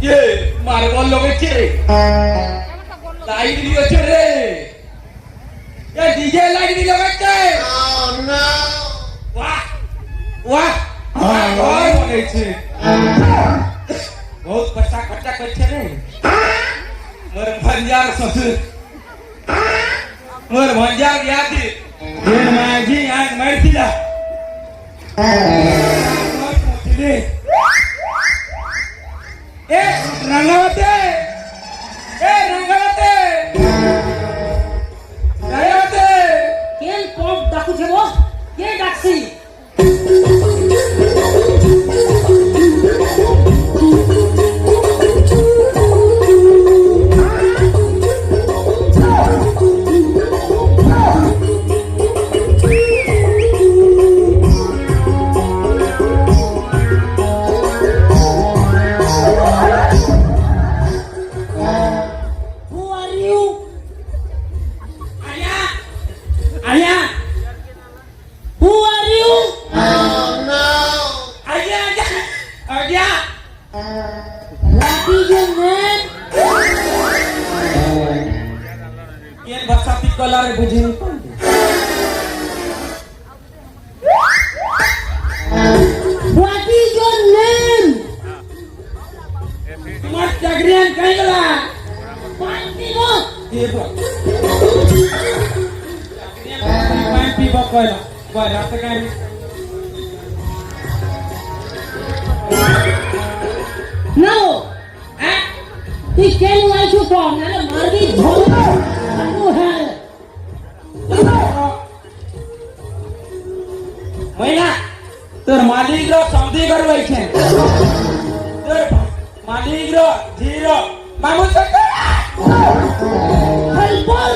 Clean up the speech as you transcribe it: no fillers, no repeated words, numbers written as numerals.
ये मारे बोल लोग चे लाइट दियो चे रे ये डीजे लाइट दियो चे Oh no! वाह वाह हां बोले चे बहुत पछा खट्टा करछे रे मोर भंजार ससुर मोर भंजार यादी ये माझी आग मारतीला ए रंगावते रंगावते केन पॉप डाकू छे वो के डाकसी कलर बुझी What is your name? मत जगरियन कहिला पानी नो ये बो पानी पी बकला बा रात काय No. ती केन लाई छु पॉप ना मारदी झोल अनु है महिना तर मालिक रो समधी करवाय छे तर मालिक रो जीरो मामू सक हेल्पर